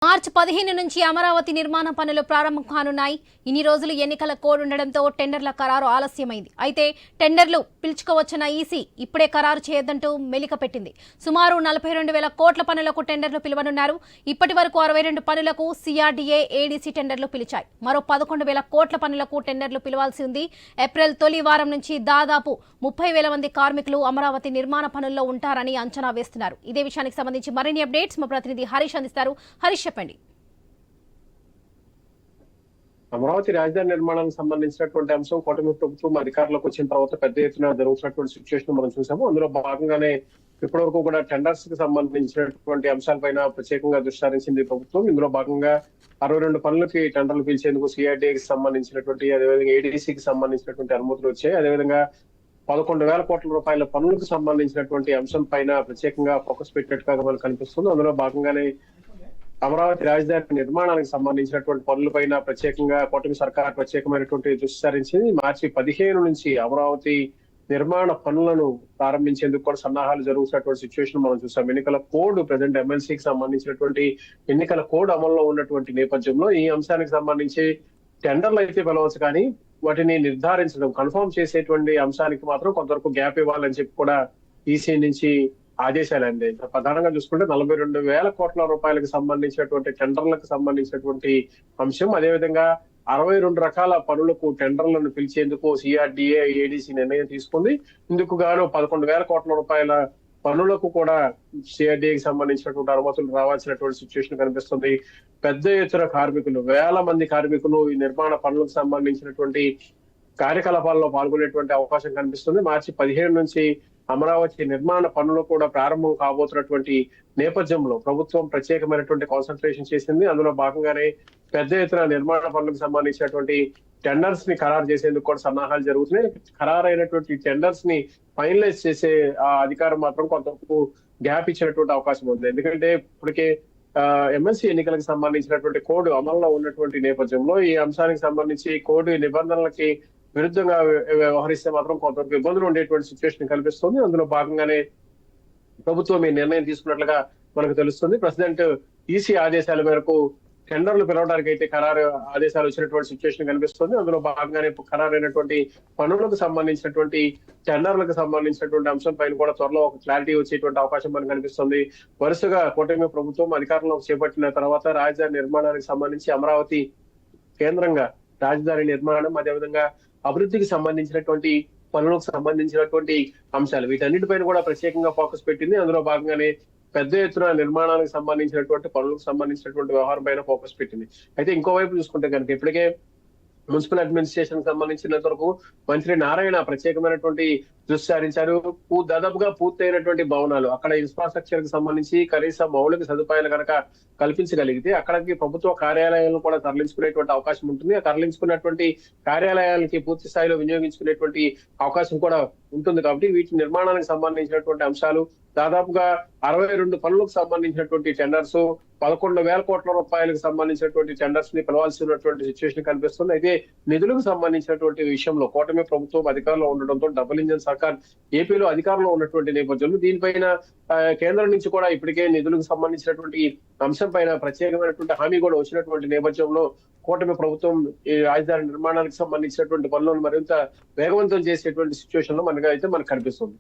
మార్చి 15 నుంచి అమరావతి నిర్మాణ పనులు ప్రారంభం కానున్నాయి. ఇన్ని రోజులు ఎన్నికల కోడ్ ఉండడంతో టెండర్ల ఖరారు ఆలస్యమైంది. అయితే టెండర్లు పిలుచుకోవచ్చిన ఈసీ ఇప్పుడే ఖరారు చేయొద్దంటూ మెలిక పెట్టింది. సుమారు 42,000 కోట్ల పనులకు టెండర్లు పిలువనున్నారు. ఇప్పటి వరకు 62 పనులకు సిఆర్డీఏ, ఏడీసీ టెండర్లు పిలిచాయి. మరో 11,000 కోట్ల పనులకు టెండర్లు పిలవాల్సి ఉంది. ఏప్రిల్ తొలి వారం నుంచి దాదాపు 30,000 మంది కార్మికులు అమరావతి నిర్మాణ పనుల్లో ఉంటారని అంచనా వేస్తున్నారు. ఇదే విషయానికి సంబంధించి మరిన్ని అప్డేట్స్ మా ప్రతినిధి హరీష్ అందిస్తారు. హరీష్, చెప్పండి. అమరావతి రాజధాని నిర్మాణానికి సంబంధించినటువంటి అంశం కూటమి ప్రభుత్వం అధికారంలోకి వచ్చిన తర్వాత పెద్ద ఎత్తున జరుగుతున్నటువంటి సిచ్యువేషన్ మనం చూసాము. అందులో భాగంగానే ఇప్పటివరకు కూడా టెండర్స్ కి సంబంధించినటువంటి అంశాలపైన ప్రత్యేకంగా దృష్టి సారించింది ప్రభుత్వం. ఇందులో భాగంగా 62 పనులకి టెండర్లు పిలిచేందుకు సిఆర్డీఏకి సంబంధించినటువంటి, అదేవిధంగా ఏడీసీకి సంబంధించినటువంటి అనుమతులు వచ్చాయి. అదేవిధంగా 11,000 కోట్ల రూపాయల పనులకు సంబంధించినటువంటి అంశం పైన ప్రత్యేకంగా ఫోకస్ పెట్టినట్టుగా మనకు కనిపిస్తుంది. అందులో భాగంగానే అమరావతి రాజధాని నిర్మాణానికి సంబంధించినటువంటి పనులపైన ప్రత్యేకంగా కూటమి సర్కార్ ప్రత్యేకమైనటువంటి దృష్టి సారించింది. మార్చి 15 నుంచి అమరావతి నిర్మాణ పనులను ప్రారంభించేందుకు కూడా సన్నాహాలు జరుగుతున్నటువంటి సిచ్యువేషన్ మనం చూసాం. ఎన్నికల కోడ్ ప్రజెంట్ ఎమ్మెల్సీకి సంబంధించినటువంటి ఎన్నికల కోడ్ అమల్లో ఉన్నటువంటి నేపథ్యంలో ఈ అంశానికి సంబంధించి టెండర్లు అయితే పిలవచ్చు, కానీ వాటిని నిర్ధారించడం, కన్ఫర్మ్ చేసేటువంటి అంశానికి మాత్రం కొంతవరకు గ్యాప్ ఇవ్వాలని చెప్పి కూడా ఈసీ నుంచి ఆదేశాలు అందాయి. ప్రధానంగా చూసుకుంటే 42,000 కోట్ల రూపాయలకు సంబంధించినటువంటి టెండర్లకు సంబంధించినటువంటి అంశం, అదేవిధంగా 62 రకాల పనులకు టెండర్లను పిలిచేందుకు సిఆర్డీఏ, ఏడీసీ నిర్ణయం తీసుకుంది. ఇందుకు గాను 11,000 కోట్ల రూపాయల పనులకు కూడా సిఆర్డీఏకి సంబంధించినటువంటి అనుమతులు రావాల్సినటువంటి సిచ్యువేషన్ కనిపిస్తుంది. పెద్ద ఎత్తున కార్మికులు, వేల మంది కార్మికులు ఈ నిర్మాణ పనులకు సంబంధించినటువంటి కార్యకలాపాల్లో పాల్గొనేటువంటి అవకాశం కనిపిస్తుంది. మార్చి 15 నుంచి అమరావతి నిర్మాణ పనులు కూడా ప్రారంభం కాబోతున్నటువంటి నేపథ్యంలో ప్రభుత్వం ప్రత్యేకమైనటువంటి కాన్సన్ట్రేషన్ చేసింది. అందులో భాగంగానే పెద్ద ఎత్తున నిర్మాణ పనులకు సంబంధించినటువంటి టెండర్స్ ని ఖరారు చేసేందుకు కూడా సన్నాహాలు జరుగుతున్నాయి. ఖరారైనటువంటి టెండర్స్ ని ఫైనలైజ్ చేసే అధికారం మాత్రం కొంతవరకు గ్యాప్ ఇచ్చినటువంటి అవకాశం ఉంది. ఎందుకంటే ఇప్పటికే ఎమ్మెల్సీ ఎన్నికలకు సంబంధించినటువంటి కోడ్ అమల్లో ఉన్నటువంటి నేపథ్యంలో ఈ అంశానికి సంబంధించి కోడ్ నిబంధనలకి విరుద్ధంగా వ్యవహరిస్తే మాత్రం కొంతవరకు ఇబ్బందులు ఉండేటువంటి సిచ్యువేషన్ కనిపిస్తుంది. అందులో భాగంగానే ప్రభుత్వం ఈ నిర్ణయం తీసుకున్నట్లుగా మనకు తెలుస్తుంది. ప్రెసిడెంట్ ఈసీ ఆదేశాల మేరకు టెండర్లు పిలవడానికి అయితే ఖరారు ఆదేశాలు వచ్చినటువంటి సిచ్యువేషన్ కనిపిస్తుంది. అందులో భాగంగానే ఖరారైనటువంటి పనులకు సంబంధించినటువంటి టెండర్లకు సంబంధించినటువంటి అంశం పైన కూడా త్వరలో ఒక క్లారిటీ వచ్చేటువంటి అవకాశం మనకు కనిపిస్తుంది. వరుసగా కూటమి ప్రభుత్వం అధికారంలోకి చేపట్టిన తర్వాత రాజధాని నిర్మాణానికి సంబంధించి అమరావతి కేంద్రంగా రాజధాని నిర్మాణం, అదేవిధంగా అభివృద్ధికి సంబంధించినటువంటి పనులకు సంబంధించినటువంటి అంశాలు, వీటన్నిటిపైన కూడా ప్రత్యేకంగా ఫోకస్ పెట్టింది. అందులో భాగంగానే పెద్ద ఎత్తున నిర్మాణానికి సంబంధించినటువంటి పనులకు సంబంధించినటువంటి వ్యవహారం పైన ఫోకస్ పెట్టింది. అయితే ఇంకోవైపు చూసుకుంటే కనుక ఇప్పటికే మున్సిపల్ అడ్మినిస్ట్రేషన్ సంబంధించినంత వరకు మంత్రి నారాయణ ప్రత్యేకమైనటువంటి దృష్టి సారించారు. దాదాపుగా పూర్తయినటువంటి భవనాలు, అక్కడ ఇన్ఫ్రాస్ట్రక్చర్ కి సంబంధించి కనీస మౌలిక సదుపాయాలు కనుక కల్పించగలిగితే అక్కడికి ప్రభుత్వ కార్యాలయాలను కూడా తరలించుకునేటువంటి అవకాశం ఉంటుంది. ఆ తరలించుకున్నటువంటి కార్యాలయాలకి పూర్తి స్థాయిలో వినియోగించుకునేటువంటి అవకాశం కూడా ఉంటుంది. కాబట్టి వీటి నిర్మాణానికి సంబంధించినటువంటి అంశాలు, దాదాపుగా 62 పనులకు సంబంధించినటువంటి టెండర్స్, 11,000 కోట్ల రూపాయలకు సంబంధించినటువంటి టెండర్స్ ని పిలవాల్సి ఉన్నటువంటి సిచ్యువేషన్ కనిపిస్తుంది. అయితే నిధులకు సంబంధించినటువంటి విషయంలో కూటమి ప్రభుత్వం అధికారంలో ఉండడంతో డబుల్ ఇంజన్ సర్కార్ ఏపీలో అధికారంలో ఉన్నటువంటి నేపథ్యంలో దీనిపైన కేంద్రం నుంచి కూడా ఇప్పటికే నిధులకు సంబంధించినటువంటి అంశం పైన ప్రత్యేకమైనటువంటి హామీ కూడా వచ్చినటువంటి నేపథ్యంలో కూటమి ప్రభుత్వం ఈ రాజధాని నిర్మాణానికి సంబంధించినటువంటి పనులను మరింత వేగవంతం చేసేటువంటి సిచ్యువేషన్ లో మనకు కనిపిస్తుంది.